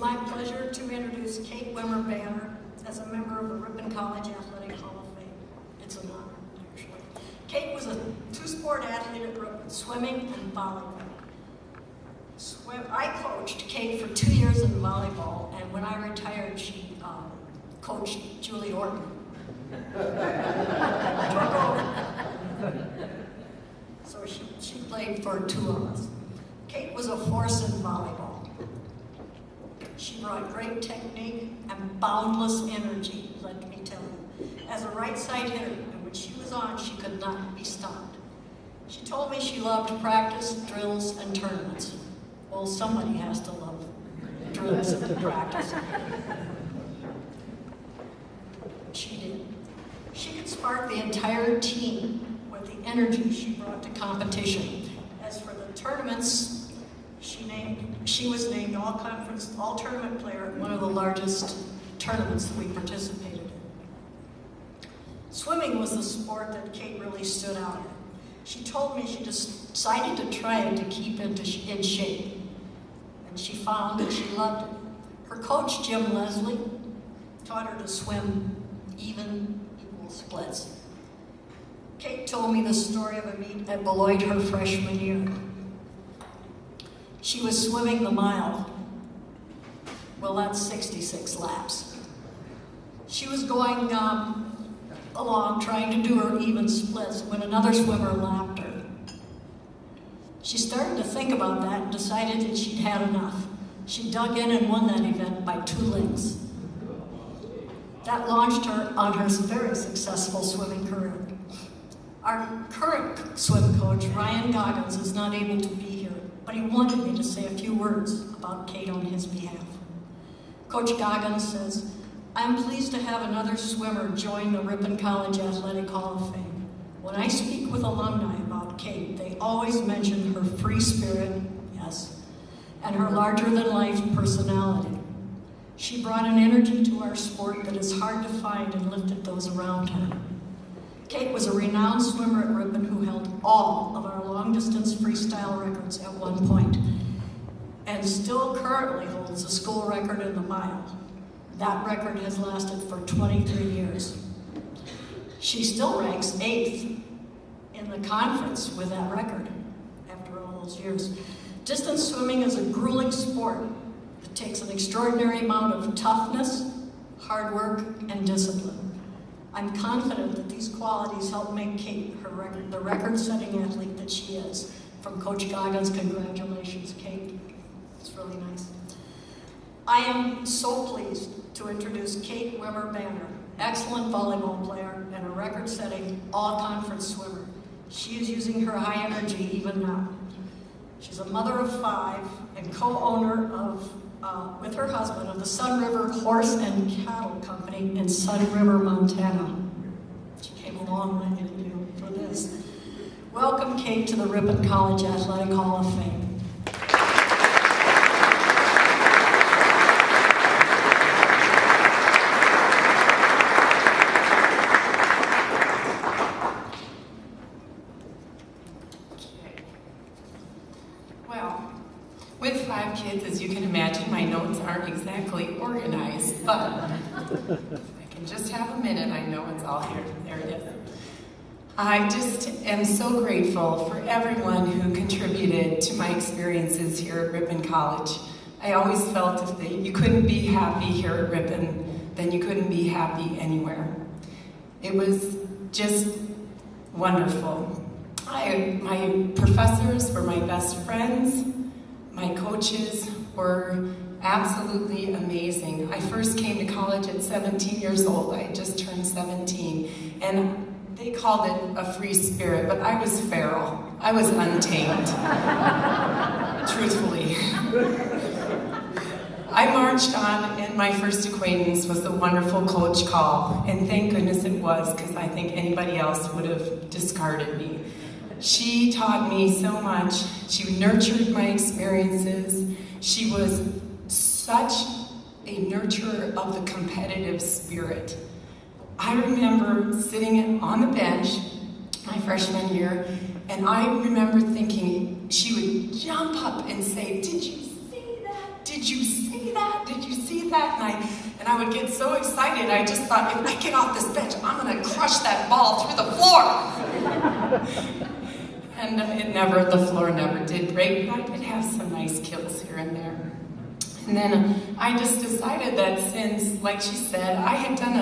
my pleasure to introduce Kate Wimmer Banner as a member of the Ripon College Athletic Hall of Fame. It's an honor, actually. Kate was a two-sport athlete at Ripon, swimming and volleyball. I coached Kate for 2 years in volleyball, and when I retired, she coached Julie Orton. Took over. So she played for two of us. Kate was a force in volleyball. She brought great technique and boundless energy, let me tell you. As a right side hitter, and when she was on, she could not be stopped. She told me she loved practice, drills, and tournaments. Well, somebody has to love drills and practice. She did. She could spark the entire team with the energy she brought to competition. As for the tournaments, she was named all-conference, all-tournament player at one of the largest tournaments that we participated in. Swimming was the sport that Kate really stood out in. She told me she decided to try it to keep in shape, and she found that she loved it. Her coach, Jim Leslie, taught her to swim even, equal splits. Kate told me the story of a meet at Beloit her freshman year. She was swimming the mile. Well, that's 66 laps. She was going along trying to do her even splits when another swimmer lapped her. She started to think about that and decided that she'd had enough. She dug in and won that event by 2 lengths. That launched her on her very successful swimming career. Our current swim coach, Ryan Goggins, is not able to be here, but he wanted me to say a few words about Kate on his behalf. Coach Goggins says, "I'm pleased to have another swimmer join the Ripon College Athletic Hall of Fame. When I speak with alumni about Kate, they always mention her free spirit, yes, and her larger-than-life personality. She brought an energy to our sport that is hard to find and lifted those around her. Kate was a renowned swimmer at Ripon who held all of our long-distance freestyle records at one point, and still currently holds the school record in the mile. That record has lasted for 23 years. She still ranks 8th in the conference with that record after all those years. Distance swimming is a grueling sport that takes an extraordinary amount of toughness, hard work, and discipline. I'm confident that these qualities help make Kate the record-setting athlete that she is. From Coach Goggins, congratulations, Kate. It's really nice. I am so pleased to introduce Kate Wimmer Banner, excellent volleyball player and a record-setting all-conference swimmer. She is using her high energy even now. She's a mother of 5 and co-owner of, with her husband, of the Sun River Horse and Cattle Company in Sun River, Montana. She came a long way for this. Welcome, Kate, to the Ripon College Athletic Hall of Fame. With 5 kids, as you can imagine, my notes aren't exactly organized, but I can just have a minute. I know it's all here. There it is. I just am so grateful for everyone who contributed to my experiences here at Ripon College. I always felt if you couldn't be happy here at Ripon, then you couldn't be happy anywhere. It was just wonderful. My professors were my best friends. My coaches were absolutely amazing. I first came to college at 17 years old. I had just turned 17. And they called it a free spirit, but I was feral. I was untamed, truthfully. I marched on, and my first acquaintance was the wonderful Coach Call. And thank goodness it was, because I think anybody else would have discarded me. She taught me so much. She nurtured my experiences. She was such a nurturer of the competitive spirit. I remember sitting on the bench my freshman year, and I remember thinking she would jump up and say, "Did you see that? did you see that? Did you see that? And I would get so excited. I just thought, if I get off this bench, I'm going to crush that ball through the floor. And the floor never did break, but I did have some nice kills here and there. And then I just decided that since, like she said, I had done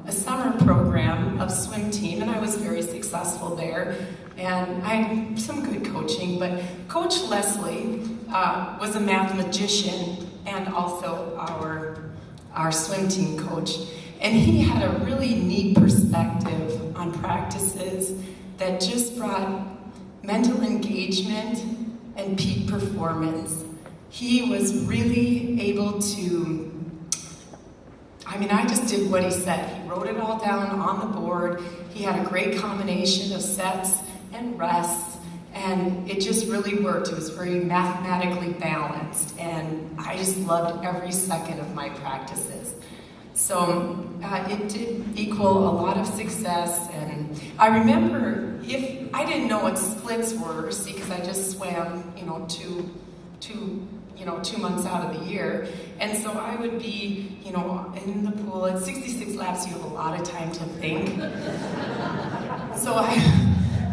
a summer program of swim team, and I was very successful there. And I had some good coaching, but Coach Leslie was a mathematician and also our swim team coach. And he had a really neat perspective on practices that just brought mental engagement and peak performance. He was really able to, I just did what he said. He wrote it all down on the board. He had a great combination of sets and rests, and it just really worked. It was very mathematically balanced, and I just loved every second of my practices. So it did equal a lot of success, and I remember I didn't know what splits were, see, because I just swam, 2 months out of the year, and so I would be, in the pool at 66 laps. You have a lot of time to think. So I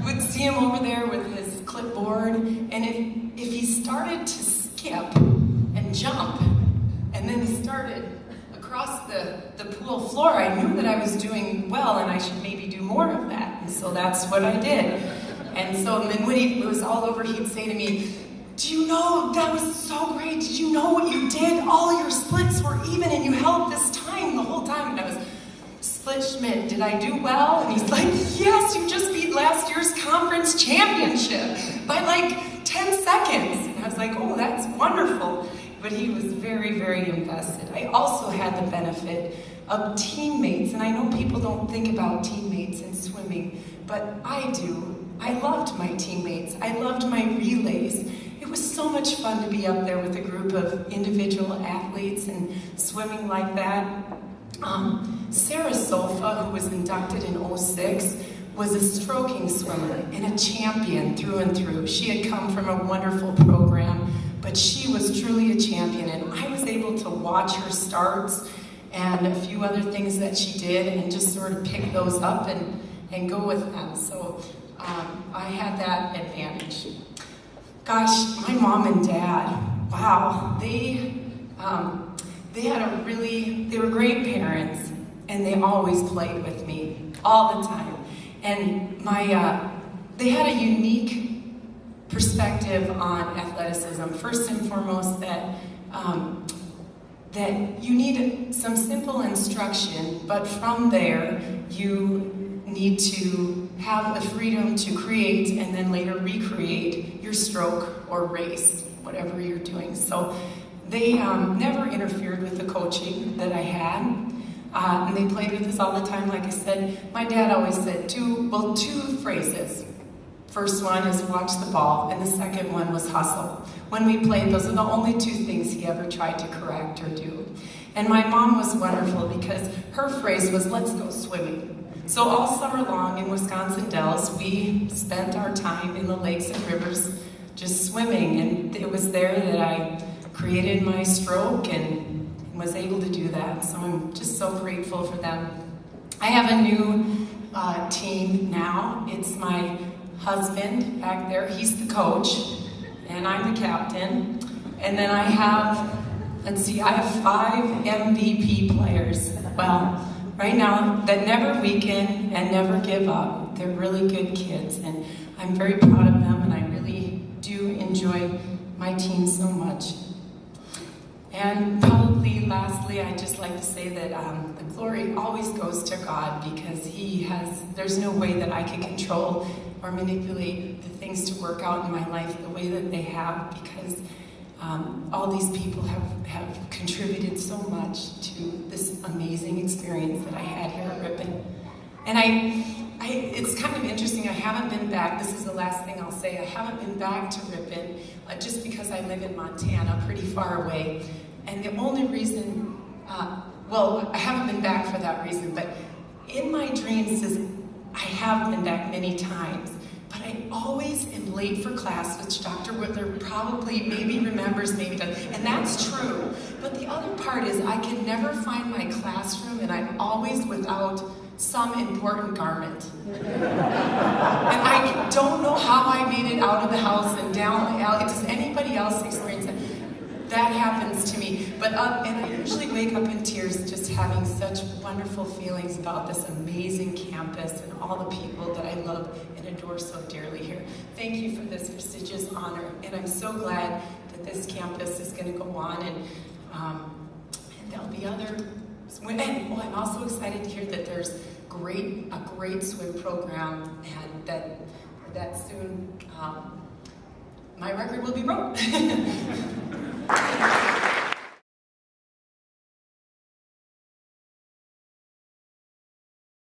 would see him over there with his clipboard, and if he started to skip and jump, and then he started across the pool floor, I knew that I was doing well, and I should maybe do more of that, and so that's what I did. And so then when it was all over, he'd say to me, "Do you know, that was so great, did you know what you did? All your splits were even, and you held this time the whole time." And I was, "Split Schmidt, did I do well?" And he's like, "Yes, you just beat last year's conference championship by like 10 seconds. And I was like, "Oh, that's wonderful." But he was very, very invested. I also had the benefit of teammates, and I know people don't think about teammates in swimming, but I do. I loved my teammates. I loved my relays. It was so much fun to be up there with a group of individual athletes and swimming like that. Sarah Sofa, who was inducted in '06, was a stroking swimmer and a champion through and through. She had come from a wonderful program, but she was truly a champion, and I was able to watch her starts and a few other things that she did and just sort of pick those up and go with them. So I had that advantage. Gosh, my mom and dad, wow, they were great parents, and they always played with me all the time. And they had a unique perspective on athleticism. First and foremost, that you need some simple instruction, but from there, you need to have the freedom to create and then later recreate your stroke or race, whatever you're doing. So they never interfered with the coaching that I had. And they played with us all the time. Like I said, my dad always said two phrases. First one is watch the ball, and the second one was hustle. When we played, those are the only two things he ever tried to correct or do. And my mom was wonderful because her phrase was, "Let's go swimming." So all summer long in Wisconsin Dells, we spent our time in the lakes and rivers just swimming, and it was there that I created my stroke and was able to do that. So I'm just so grateful for them. I have a new team now. It's my husband back there. He's the coach, and I'm the captain. And then I have 5 MVP players. Well, right now, that never weaken and never give up. They're really good kids, and I'm very proud of them, and I really do enjoy my team so much. And probably lastly, I'd just like to say that the glory always goes to God, because there's no way that I can control or manipulate the things to work out in my life the way that they have, because all these people have contributed so much to this amazing experience that I had here at Ripon. And it's kind of interesting, I haven't been back, this is the last thing I'll say, I haven't been back to Ripon just because I live in Montana, pretty far away. And the only reason, I haven't been back for that reason, but in my dreams I have been back many times, but I always am late for class, which Dr. Whitler probably maybe remembers, maybe doesn't, and that's true. But the other part is I can never find my classroom, and I'm always without some important garment. And I don't know how I made it out of the house and down the alley. Does anybody else experience that? That happens to me. But and I usually wake up in tears just having such wonderful feelings about this amazing campus and all the people that I love and adore so dearly here. Thank you for this prestigious honor, and I'm so glad that this campus is going to go on, and there'll be other. And I'm also excited to hear that there's a great swim program, and that soon my record will be broke.